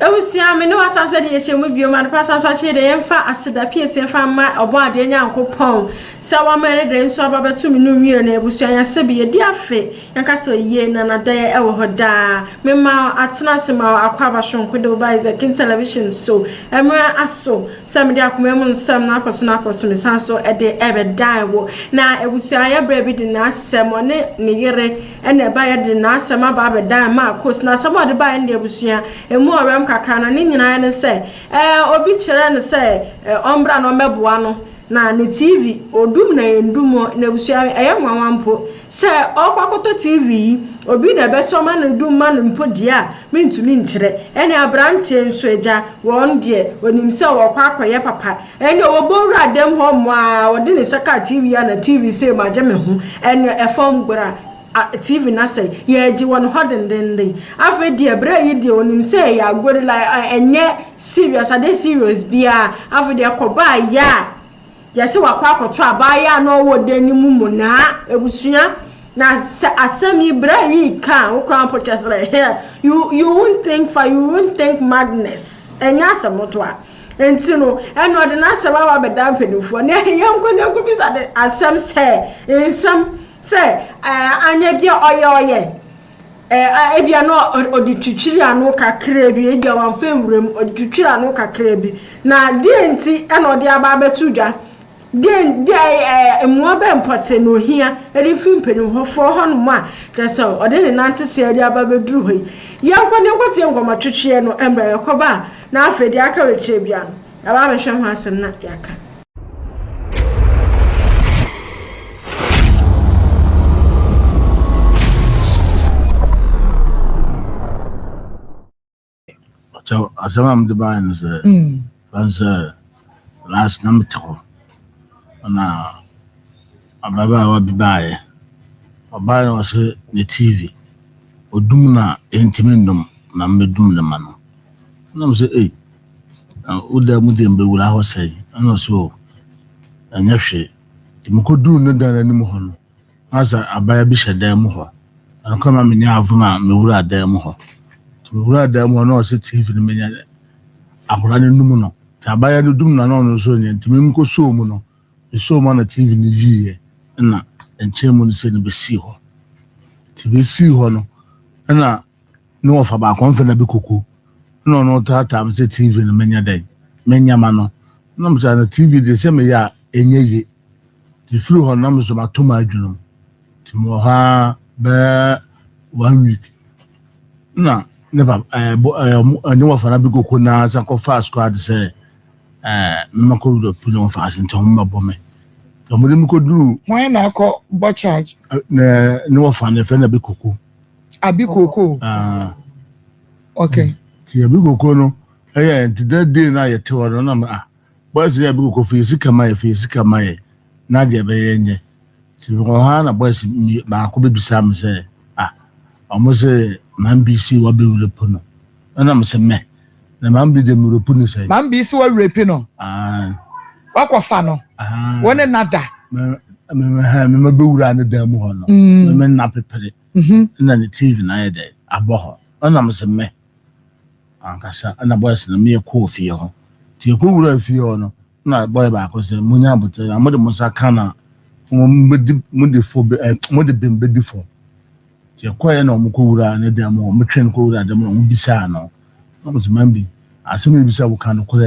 Ewusia me no asase de yehye mu bio ma de pasa so che de yemfa aseda piese fa ma obo ade nyankopon se wa ma de nso ababetu me no wie na ebusia ya se bi di afe yanka so yie na na de e wo hoda me ma atena se ma akwa abashonko de oba Istheking television so emra aso se me de akoma mu nsam na aposo me san so e de ebe dan wo na ebusia ya bra bi de na asem one ne yere e na ba ya de na asem aba be dan ma kos na asem ode ba ne ebusia emu oram kakana ni nyina ne se obi kire ne se ombra no meboa no na ne TV odum na endumo na busua eyamwampo se okwakoto TV obi na beso ma na dum ma no mpodia mentumi nkire ene abrante nso eja won de onim se wokwa akoye papa ene obowura dem ho mo a wode ne saka TV ya na TV se ma je me hu ene efom gbara TV na say ye ji won hodendende afa di ebra yi di onim say ya gori la enye serious ade serious bia afa di akoba ya se wakwa akoto abaya no wo dani mu na ebusua na asemi bra yi ka wo kan potesre here you won't think madness enya asemoto a entino eno de na asema wa bedam pedufo na yenko bisa de asem say ensam say anya bia oye ebia no oditwitwiri anu kakra bi ebia wan fewurem oditwitwiri anu kakra bi na die nti eno de aba betudwa den emuo be mpote no hia eri fimpenu hofo honmo a teso ode ne nante se eri aba beduru hoyi yanko ne nkote nkoma twetwe no embre yakoba na afedi aka weche bia aba be hwem asem na yaka so asema mdibani se fansa last number 2 na ababa wa bibaye obaye wase ne TV odum na entimendum na medum ne mano na mse oda mu de mbewura ho sai ana so anya hwe timokodu no dan ni mu ho no asa abaya bi hyedan mu ho ankama menya avuma mewura dan mu ho mewura dan mu ho na wase TV ne menya ahora ne num no abaya no dum na no so nya timim ko so mu no so man na TV ni yiye na enchemu ni se ni besi ho ti besi ho no na no ofa ba konfe na be koko no tata am se TV ni menya dai menya ma no na msa na TV de se me ya enyeye ti flu ho na mso ma to ma adwunu ti mo ha be 1 week na ne ba ani ofa na be koko na sa ko fast squad se mmako do puno fast nto mbabo me amudi mkoduru why na ko bo charge na no fa na fe na be koko abikoko okay ti abikoko no ti that day na yete woro na boys ya abikoko fi sika maye na de be yenye ti ko ha na boys ba ko be bisa me se omo se man BC wa be ulepo no na me se me na man bi de muropu ni se man BC wa repi no wakwafa no wone nada me be wura ne da mu ho no me na pepere na ne TV na yede aboho na me se me ankasa na boys na me ko fie ho ti ko wura fie ho no na boy ba ko se munya bote na mo de musa kana mo de fo mo de bembe before ti ko ye na mo ko wura ne da mu mo twen ko wura da mo bisa no mo se mambi asemi bisa wo kan ko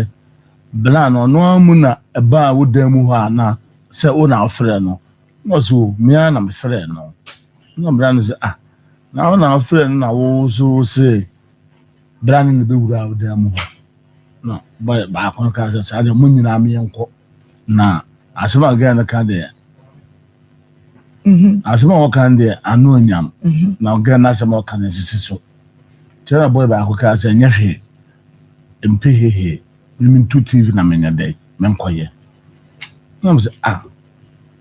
bla no amu na eba wo damu ho ana se wo na ofre no no so me ana me fre no no bra no se na wo na ofre no na wo so se bra no be wura wo damu ho no ba kon ka se ade mo nyina me enko na asema ga na ka de asema wo kan de anu onyam na ga na asema wo kan sisi so tera boy ba ko ka se nyahwe mpehehe ni TV na menya dai menkoye na mse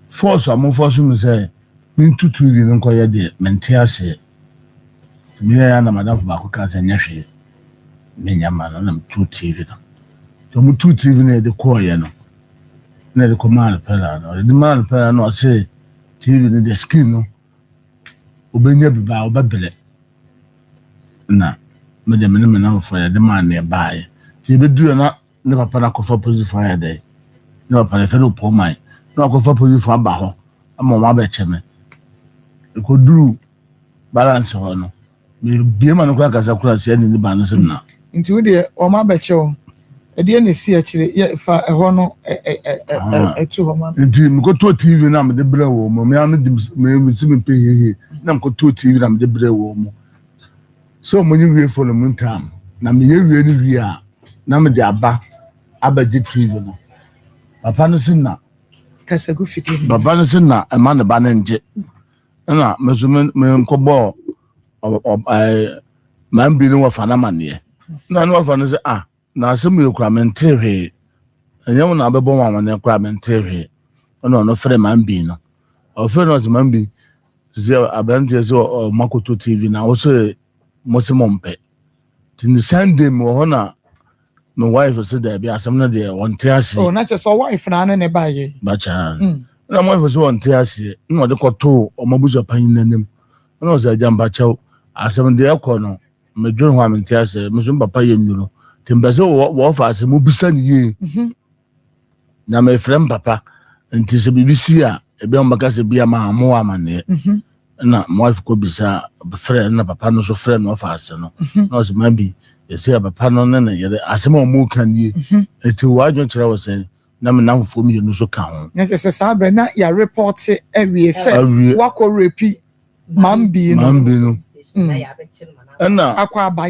force am force mu say min TV ni nkoye de mente ase mi ya na madam ba ko ka sanya hwe menya ma na TV na to mu TV na de koye no na de command pela no de man pela no say TV ni de skin no obenya bi ba obabele na me de me na for ya de man ne bae ti be duru na ne papa na kofa police for ya dey ne papa ne fe no po mai na kofa police for ba ho ama ma ba cheme ko duru balance ho no me bie ma no kura kasa kura se ni ba no sem na nti wo de o ma ba chew e de na si akire ye fa ho no etu ho ma nti me ko to TV na me de bra wo mo me anu me si me pe hehe na me ko to TV na me de bra wo mo so mo nyi wie for no muntam na me ye wie ni wie a na me de aba je TV no papa no sin na kasa gu fiti papa no sin na e ma ne ba na nje na me so me ko bo man bi no wa fa na mane na no wa fa no se na asem ye kura mentehe enyam na abebo mama ne kura mentehe no frɛ man bi no o frɛ no man bi ze abante ze o makoto TV na wo se mosimompe tin Sunday mo ho na no wife se da bi asem na de won te ase na che so wife na ne ba ye ba cha na mo wife se won te ase no de koto o mabuzo pan nanem no ze jamba chaw asem de ekono medun ho amente ase meso papa ye nyuro timbase wo fa ase mo bisa ni ye na me frem papa nti se bibisi a ebe on baka se bia ma mo amane na mo wife ko bisa frɛ na papa no so frɛ no fa ase no no se mabi yesi papa no ne yere ase mo mo kan ye eti wadwo kyerɛ wo se na me na fofo mi no so ka ho na se sabre na ya report ewie se wako repi mambi no na akwa aba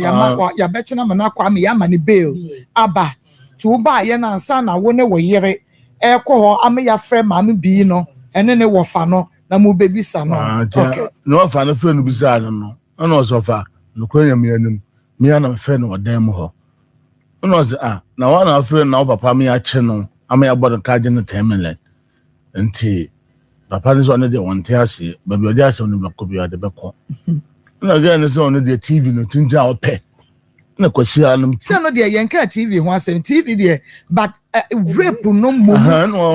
ya bechina mana akwa me ya mani bail aba to ba ye na ansa na wo ne wo yere ekọ ho ame ya frɛ maame bi no ene ne wo fa no na mo bebisa no okay no fa no frɛ no bisa no no so fa no kwanya me anim me ya na frɛ no odan mu ho no so na wa na frɛ na papa me ya che no ame ya bodo ka je no temele nti papa ni so ne de won te ase ba bi odi ase no blako bi ade bekọ na again so on the TV no tinja ope na kwasi anum se no de yenka TV ho asem TV de but rape no mo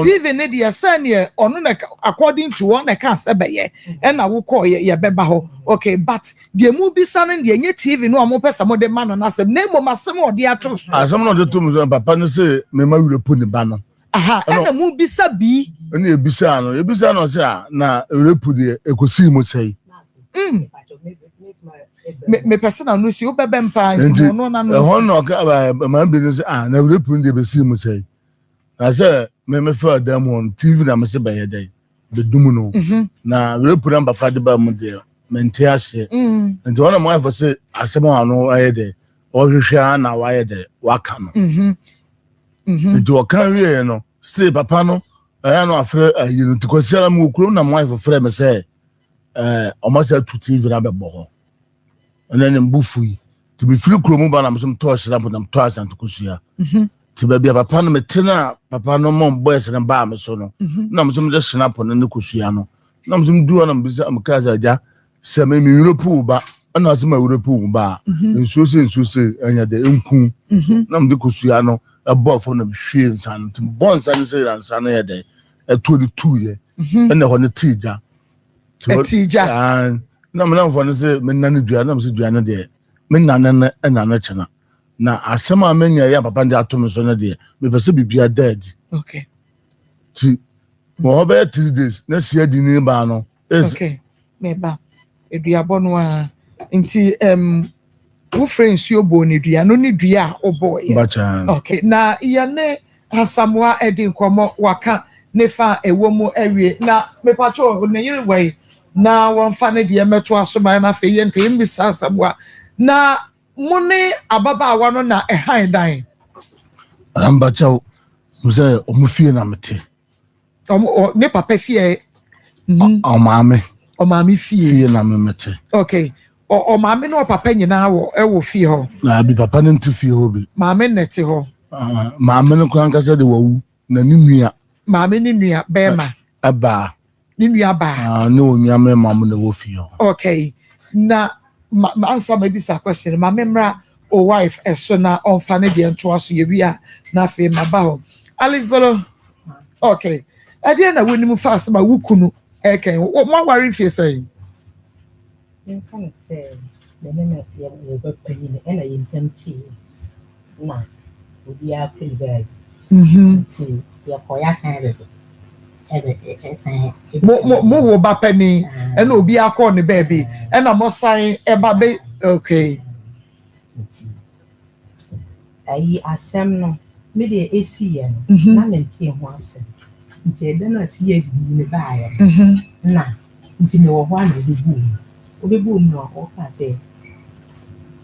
TV ne de sane ono na according to one ka se be ye e na wo call ye beba ho okay but de mu bi sane de nye TV no mo pesa mo de ma no na asem na mo masem o de ato asem no de to mo papa no se me ma Europe ni ba no e na mu bisa bi e bisa no se na Europe de ekosi mo sei me persona no si obebe mpa nti no na no ho no ka ma bi no se na Europe de be si mo sei na se me fa da mo TV na me se ba ye dai be dum no na Europe na papa de ba mo de mente ase nti wona mo afo se asem ano aye de o hwehwe na wa ye de waka no nti o kan wie no stay papa no aya no afre ayi no tikosiara mo kuro na mo afo frɛ me se o ma se tu TV na be bo ho and then mbufui to be free kromu ba na mso to hira po na to asanto kusua ti ba bia papa no metena papa no mom boys na ba me so no na mso de hira po na ne kusua no na mso duwa na mbisa amkaza ja se me Europe ba na asema Europe ba nso se anya de enku na mde kusua no abo fo na hwie nsan to bonsa ne se ransa na ye de 22 ye na ho ne tija na me na mfo se me nane dua na mse dua na de me nane na chena na asema amenya ya papa ndi ato me so na de me pese bibia dead okay ti mo be 3 days na sia di ni ba no okay me ba edua bono a nti wo friends yo bo ni dua no ni dua obo ye okay na ya ne asamwa edi komo waka ne fa ewo mu awie na me pacho ne yiri wai na won fa ne de meto asoma na fe ye npe mi sasamwa na mone ababa wa no na ehan dan amba chao muse omufie na mete ne papa fie o maame fie na mete okay o maame no papa nyina wo e wo fie ho na bi papa ne ntu fie ho bi maame nete ho maame no kwan kasa de wawu na ni nua maame ni nua bema aba ni nua ba ne onua me maame na wo fie ho okay na answer maybe sa question maame mra o wife eso na on fa ne de nto aso ye wi a na fe maba ho Alice Bolo okay ade na woni mu fast ma wukunu eken mo wari fie say the name of penny and I intend tea. Now, would be a pretty bag. Tea, your poya side mo ba penny and obi akọ ne baby and I'm sign eba okay. I asem no me de esi na mentie ho asem. Nti ede na si ye ni ba ya. Na nti me wo ho na obebu no o ka say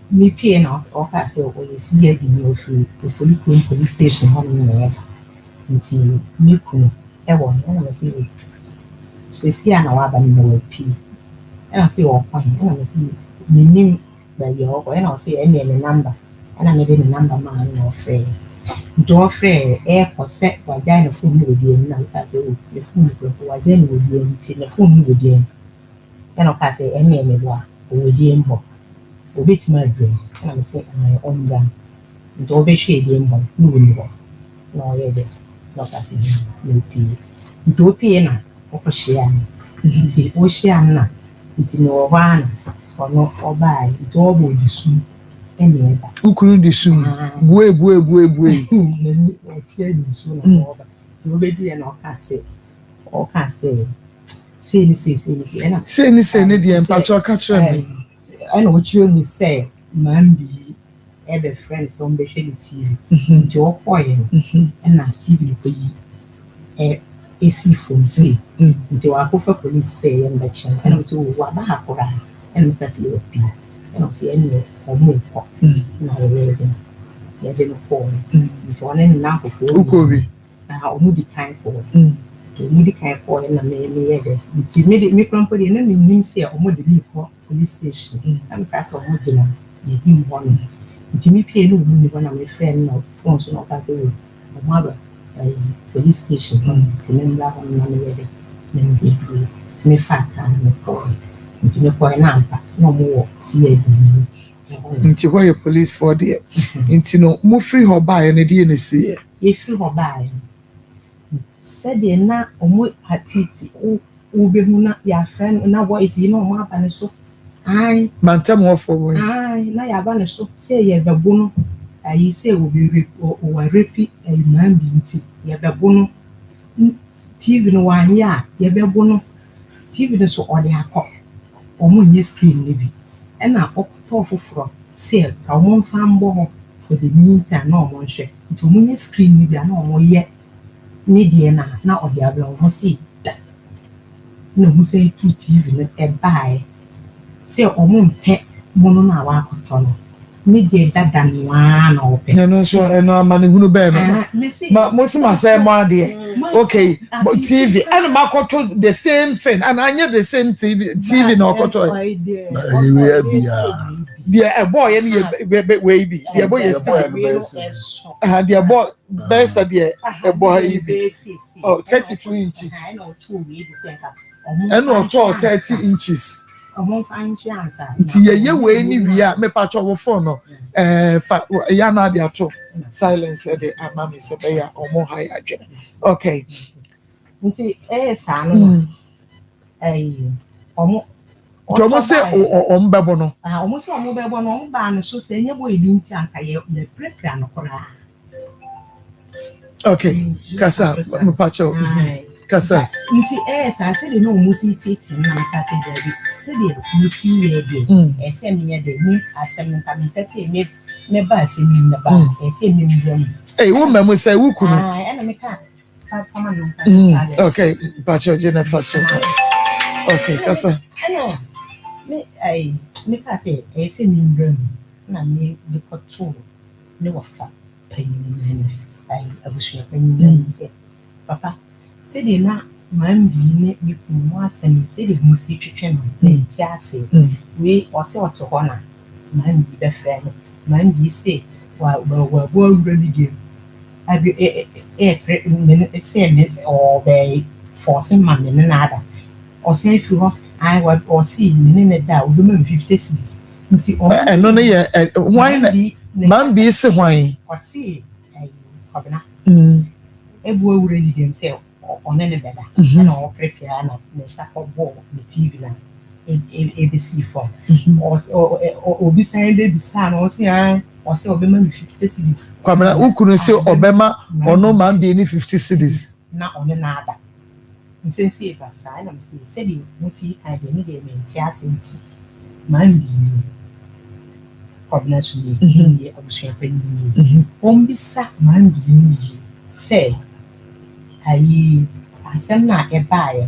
me pie na o ka say o ye si ye di ni ofoli police station ho no nti me kunu e wo na me si we si ana wa ba me wo pi e na si o kwa e na me si me nim ba ye o e na si e me number e na me de number ma na o frɛ do frɛ e ko se wa ja na phone no di na ka say o le phone ko wa ja na di nti na phone no di e na ka say e me wa o di mbo obetima adwem e na me say I on down nti o be hwe di mbo no wo ni ho na o ye de na ka say no pi nti o pi na o ko hia nti o hia na nti no ho ana ono obai nti o bo di su ene ba ukuru di su bue o tie di su na o ba no be di na o ka say say ni ena say ni di empacho ka kire me ena o chiro ni say man bi e be friends on be hwe TV nti o koye ena TV ko yi esi from say nti wa ko fa police say en ba chen ena so wa ba hakora ena ka say o pi ena say ena o mo ko na re ya de no ko nti wona ni na ko ukobi na o mu di kind for me di kind for na me ye de nti me krampo de na me nin say o mo de ni ko police station am ka so mo de na ye di mo no nti me pie no mu ni bona me friend no phone so no ka say o mo ba police station nti me la ho na me ye de me fa ka me ko nti me ko na ampa no mo wo si ye di nti where police for there nti no mo free ho ba ne die ne see ye free ho ba said de na omo atiti o be hu na ya friend na voice yi na omo aba ne so ai mantem ho for voice ai na ya aba ne so say ye bebo no ayi say o be o wa repi ai man bi nti ye bebo no TV no wa ya ye bebo no TV no so o de akọ omo nye screen ne bi e na to foforo say ka omo fa mbo ho for the meantime na omo hwe nti omo nye screen ne bi na omo ye ni die na o dia bla o si no mu say tu TV no e bae say o mu mpe mo no na wa akoto no ni die dada nwa na o pe no so no amane hunu be no mo si ma say mo ade okay but TV and ma akoto the same thing and anya the same TV na akoto dia e boy any we bi dia boy is still dia boy best dia e boy bi 32 inches and no 30 inches nti ye we ni wi a me pa cho wo phone no ya na dia to silence e de amami se be ya omo high agye okay nti sa no omo Jomo say ombebo no omo say ombebo no omo ba no so say nye boy di nti anka ye prepare no kora okay kasa me pa cho kasa nti sa say de no omo si titi na ka say baby say de omo si ye de say me ye de ni asem nka me say me ba say me na ba say me mbom wo memu say wo kunu na me ka pama no ka okay pa cho Jennifer cho okay kasa me ka say say me mbom na me de control ne wafa panyin na ai abushia panyin say papa say de na man bi ne me kumu asem say de mu si twetwe no na ti ase we o se o to ho na man bi be fe no man bi say wa bo wura ni abi say me o be forcing man ne na ada o say fi ho I wa o see me ne da o do me 50 cedis nti o no no ye why man bi se hwan o see ai kobna ebu wura ni dem say on ne beda na o prepare na me sa ko bo me TV na ABC form. Or be saying baby son, or say, Obema 50 cities. Kwamena ukunu say Obema or no man be any 50 cities. Not on another. In sense, if I sign, I'm saying, you must see, I didn't get me in man be obviously, I was champagne. Only sat man be say, I send not a buyer,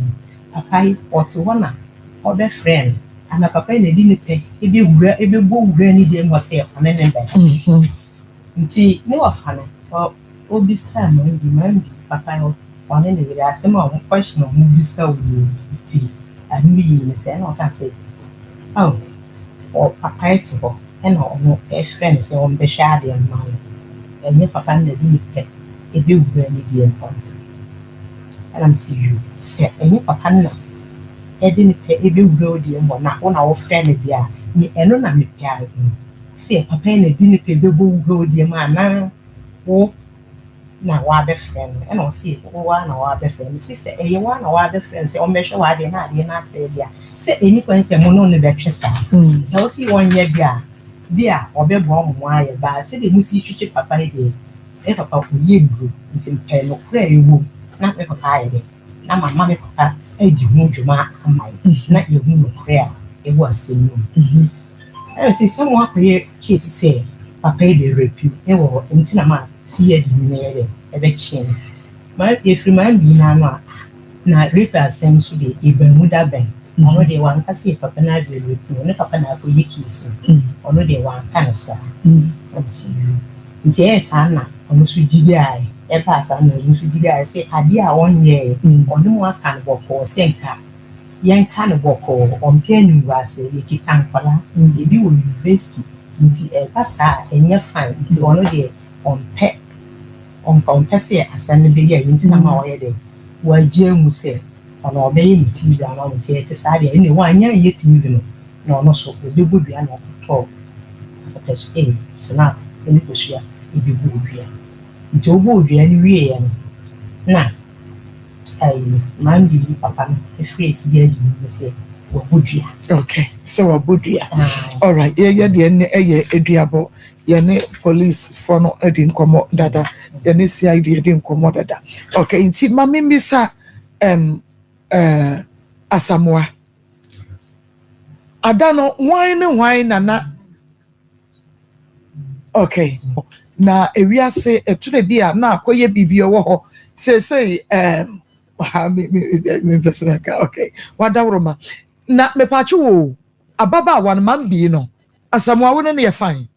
a pie or to one other friend, and a papa didn't pay. If you go granny, then was here on an ember. See, no funny, or Obi Sam, man, papa, on any way, I some more question of movie so tea, and me in the same, I can say, oh, or papa to go, and no, a friend is on the shady and man, and your papa didn't pay. If you granny, dear, and I'm see you, say, and your papa. I didn't pay every road and one our friend there. Me and on me piano. Say, papa and didn't pay the bull road, dear man. Oh, now our best friend, and I'll see one our best friend. Sister, a one our best friends, or measure why they're not say there. Say any point, a mono in the Bexar. So I'll see 1 year there, or be born wire, but I said they must each papa day. If a papa ye grew until pen or pray you won't, not make a pie. Now my mammy papa. You mark my not your room of prayer. It was in you. I see someone here, she say, Papa, they repute, and will until a man see it near a bit chin. But if you mind me now, repair sends to the even would have been. Already one can see Papa Nag will repute, and Papa Nag will kiss him. Already one can sir. I'm see you. Yes, Anna, almost with GI. A pass on the I say, I dear 1 year, or no more can walk or senka. Young can walk or on Penny was a little campala, the new university, into a passa, and you're fine to already on pet on Pompessia as an baby into my day. Why Jim will say, on our baby tea down on the theatre side, any 1 year yet even, no, so the good be an talk. But as a snap, any push if you would be. Jobo anyway, now I mind you, Papa, a phrase here you say, okay, so a budia. All right, yeah, the Ediabo, Yane police for no edin commo dada, Yane CID didn't commo dada. Okay, in see, Mammy Missa Asamoah. I don't know why, Nana. Okay. Na ewia se eture bia na akoye bibio wo ho say me personal ka okay wadawroma na me pache wo ababa wan man bi no Asamoah wo ne ye fine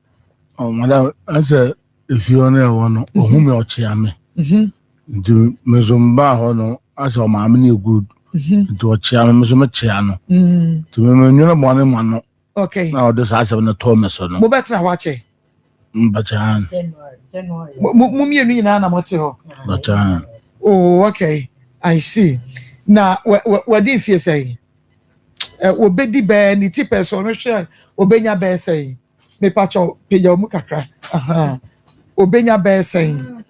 oh madam asa if you na wo no ohun me ochia me ndu mezomba ho no asa o ma me na good ndu ochia me so me chia no to me nyuna mo ne mo no okay na o de sa na to me so no mo betra wache Bachan. Mummy and Nana Motel. Bachan. Oh, okay. I see. Now, what did you say? Obedi bear, ni tipes on a share, Obenya bear saying, Me pacho, Peyo Mukakra. Aha. Obenya bear saying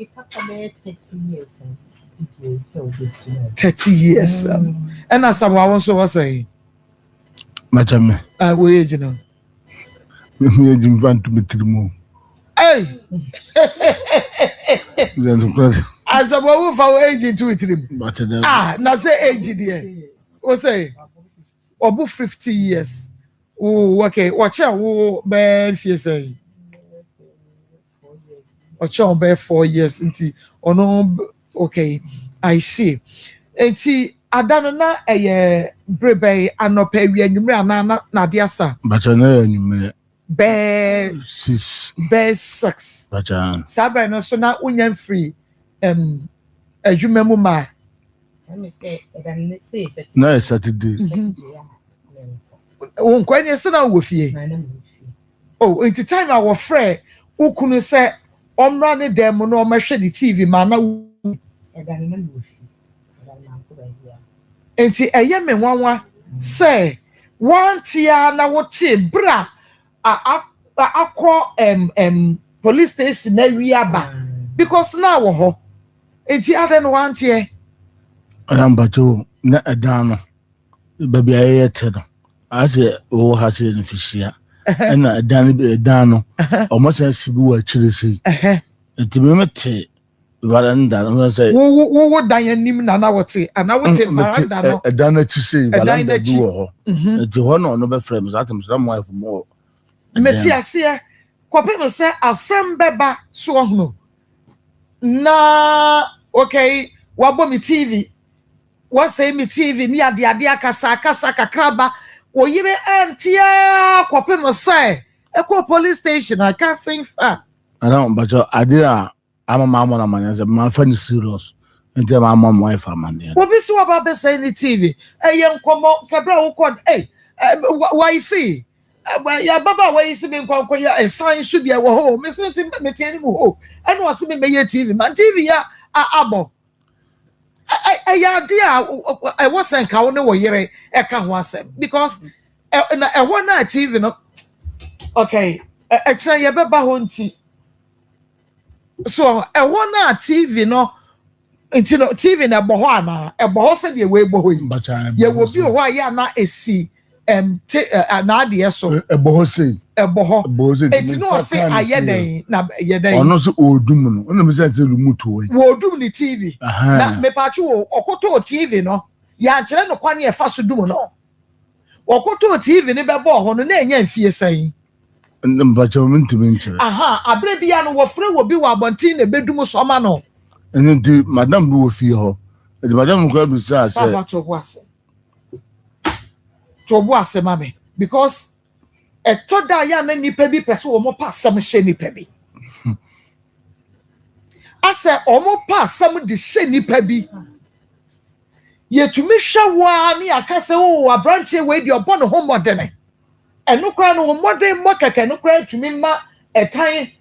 30 years. And as someone also was saying, Machame. We age, you know. Me didn't to be three. Hey! As a woman for age to it. Now say age, dear. What say? About 50 years. Oh, okay. Watch out. Oh, bear, if you say. Watch out, bear 4 years. Oh, no. Okay. I see. And see, I don't know a brebe and no pay you na diasa. But I know Bear 6. Bear 6. Bachan. Sabra no so na unyan free. Adwuma ma. Let me say Saturday. No, Saturday. On kwanya se na wo fie. Oh, into time our friend ukunu se omra ne dem no o mahwe the TV ma na enti eye me nwanwa se wantia na wote bra akọ police station na wiaba because na wo ho enti aden wantie Arambacho na edano baby ayete no I say, oh, has it in Fishia. And a Dano, almost as if we were Chelsea. It's a minute. Varanda, and say, who would die and name and I would say, and I would say, Varanda, a dana to say, Varanda duo. The one or no frames, atoms, some wife more. Metia, see, Quapino say, I'll send Beba Swano. Na, okay, what me TV? What say me TV near the Adia Casaka Crabba, or even Antia, Quapino say, Echo police station, I can't think far. I don't, but your idea. I'm a mamma man as a man funny serious until my mom wife a man. What be so about the same TV? A young commo cabra called wifey. Ya baba where you see me a sign should be a home, Miss Anymore. And was me may TV, my TV ya abo. I wasn't counting what you're a can was because a 1 night TV no okay, a try ya baba hunty. So a 1 night TV no until TV na bohana a boss said you way boy but you will be why ya na a see an idea so a bossy a boho it's no say I yet na yet or no so old doom on the sense of mutu wo do ni TV na me pachu okoto TV no ya kire no kwane e fa so dum no okoto TV ni be bo ho no na enya mfie sai but you mean to mention aha abrebia no wo frɛ wo bi wo abontin na bedum so ma no and then madam do fie ho the madam go be say to boase mame because e to da ya na nipa bi pese wo mo pa sam hye nipa bi ase o mo pa sam de hye nipa bi yetumi hwa wa ni akase wo abranche we di obo no ho modene eno kra no modern mo keke no kra tumi ma etan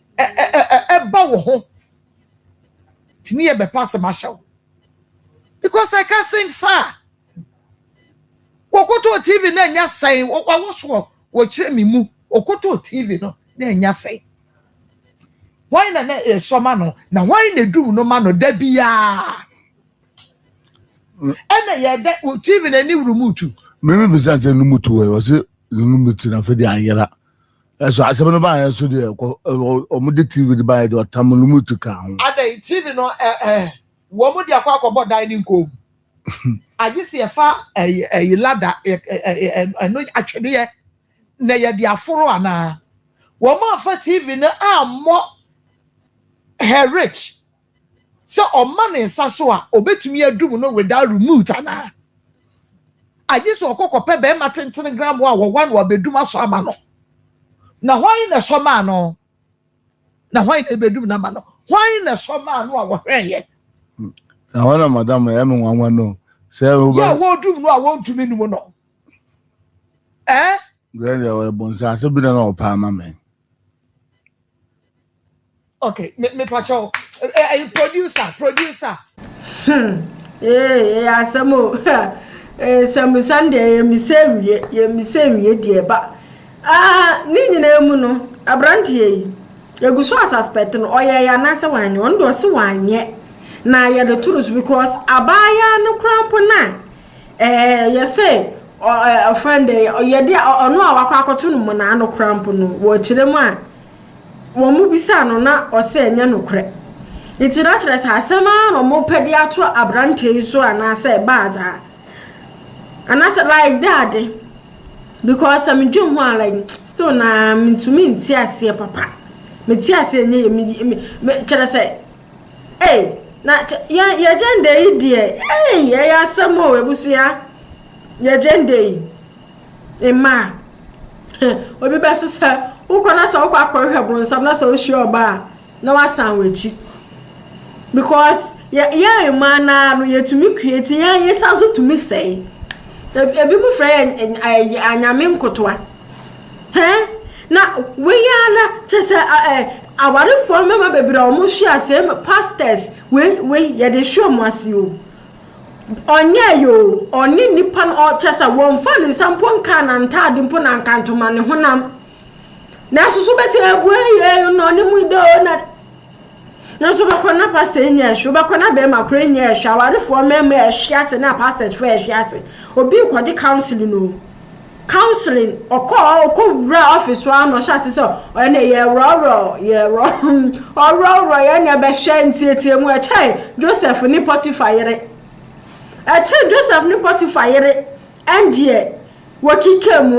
ba wo ho tini e be pass ma shaw because I can't think far okoto TV na nya sai wo so wo kire mi mu okoto TV no na nya sai why na so ma no na why na du no ma no da bia ena ye da TV na ni remote me be say no mutu we was mutu na fe di ayera so asem no ba so de o mu de TV di ba de otam no mutu ka ho ada TV no wo mu di akwa dan ni nkom agisi efa lada no atwede ye na ye di aforo ana wo ma fa TV na ammo rich so o man nsa so a obetumi adum no without remote ana agisi okokope be ma tenten gram wo a wo wan wo bedum aso ama no na why na so ma no na why na bedum na ma no why na so ma no a wo hweye na wana madam ya me nwanwa no say yeah wo dum no a won tumi num no then ya we bonsa se bi na no pa ma me okay me pacho producer asamo some Sunday me same ye die ba ni nyina mu no abrante yi eguso suspect no oye ya na se wanye ondo se wanye na ye the truth because abaya no cramp na ye say friend ye dia ono awakọ akoto no mu na no cramp no wo kire mu a wo mu bisa no na o se enya no kre iti na kire sa asema no mo pedi ato abrante yi so ana se baaza ana se like that because I'm doing one like still na to me nti ase papa me ti ase nye me kire say na ya gender yi die ya asemo webusia ya gender yi ema obi be sesa ukona sa ukwa akọhwe bonsam na sa oshi oba na wasan wechi because ya ema na no yetumi create ya yesa so tumi say ebi mu frɛ anyame nkotoa na we yala chese aware for mema bebira o mo hia se pastors we ye de show mo ase o onye yo oni nipa no chese won fa ni sampo nka na ntade mpo na nkantoma ne honam na susu beti ebu ye no ni mu do na so be kona pastor enya so be kona be ma kra enya aware for mema hia se na pastors for hia se obi kwodi council no counseling oko bra office wa no sha se so o na ye ro ye na be hwe ntie mu a chai Joseph ni Potiphar yere a chai Joseph ni Potiphar yere endie wakike mu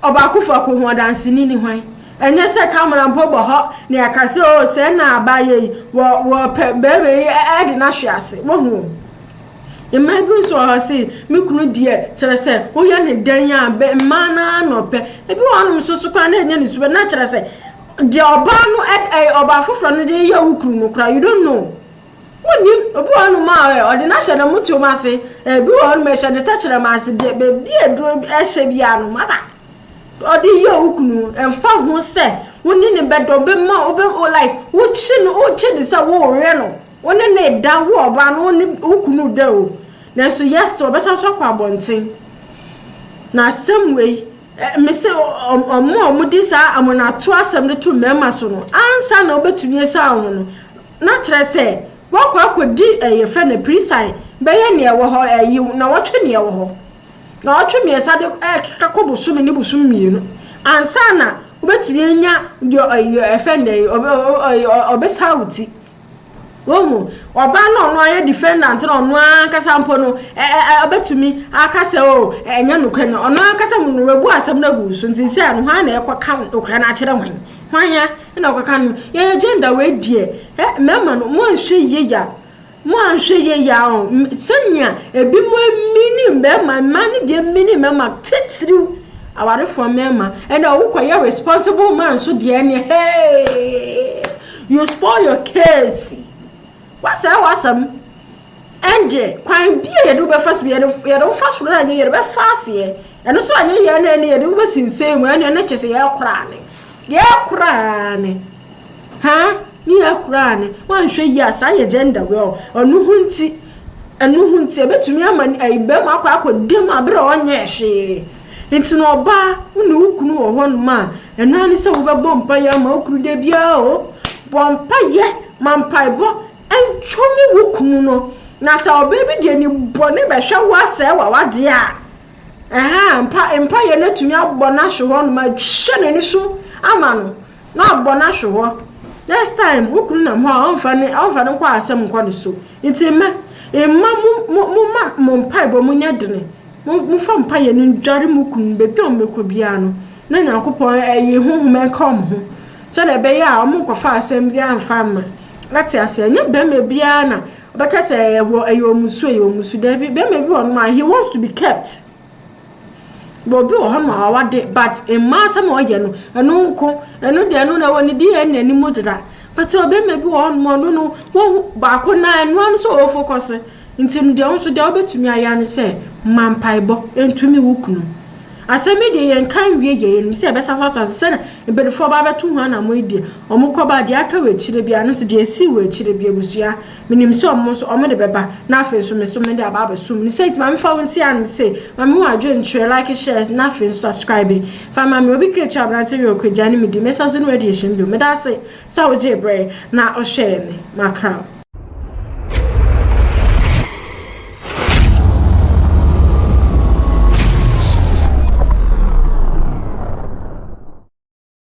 obakufo ko ho danse ni hwan enye se camera mpo bo ho na yakase o se na abaye wo bebe edi na hwe ase wo hu imagine so ha say me kunu die kire se wo ya ne dan ya be mana no pe ebi wonu so kwa na enye ni so na kire se de oba no oba foforo no de ya wukuru no kra you don't know woni obi wonu ma o de na hye na mutu ma se ebi wonu me hye de ta kire ma se de be bi eduro hye bia no mata o de ya wukunu emfa ho se woni ne bedo be ma obe like wo chi ni se wo re no woni ne da wo oba no woni wukunu da o na so yes to obesa so kwa bonten na samway me se omo di sa amona to asem de to mema so no ansa na obetumi esa ho no na kire se wakwa akodi ye fe na pre-sign be ye ne wo ho na wotwe ne wo ho na wotwe me esa de kakobusumi ni busumi no ansa na obetumi anya de fe na obesa wuti wohu oba no aye defendant no no akasa mpo no obetumi akase o enya nokre no ono akasa mu no webu asem na gu so nti se no ha na ekwa nokre na akere hwan ya na okaka no ye agenda we die mema no mo nhwe ye ya o senya ebi mo mini mema mani de mini mema titiriu aware for mema and wo responsible man so de ene hey you spoil your case what's awesome enge kwan bia ye do be fast ye do fast na ye be fast ye eno so anye ye na ye do be sinse mu ene na chese ye kura ne ha ni ye kura ne wan hwe yi asa ye gender we onu hunti ebetumi amani aibe ma akwadem abere onye hwe nti no oba unu ukunu wo ho ma eno ani se wo be bompa ye ma okuru de bia o bompa ye mampaibo enchomi wukunu no na sa obebi de ni bone be hwe wa se wa wade a mpa ye na tumi abona hwe ho no ma hwe na ni so amano na abona hwe ho next time wukunu na mo onfa ni kwa asem kwa ni so nti mu mpaibo munya dene mu fa mpa ye ni dware mu kunu be bi on mekọ bia no na nyankopon ayi huhume kom ho so na be ya o mu kofa asem bia amfa ma lati ase nya be me bia na obeka se ayo musu da bi be me bi on ma he wants to be kept bobi o ma wade but in ma sam o ye no enu nko enu de enu na woni di en ani mu deda but o be me bi on mo no wo ba ko na enu an so o focus nti de on so de obetumi aya ne se mampaibo entumi wukunu asemi de yen kan wie ye yen se be safa se na be fo ba betu hu na mo ide omuko ba de aka we chire bia no se de esi we chire bia busua minim se omo so omo de beba na afa so me so me de aba ba sum ni se ti ma me fa won si an se ma me wa dwe ntwe like share na afa subscribe fa ma me obi ke cha brante we okja ni me di message no we de hye mbi me da se sa wo je bre na o share ni makra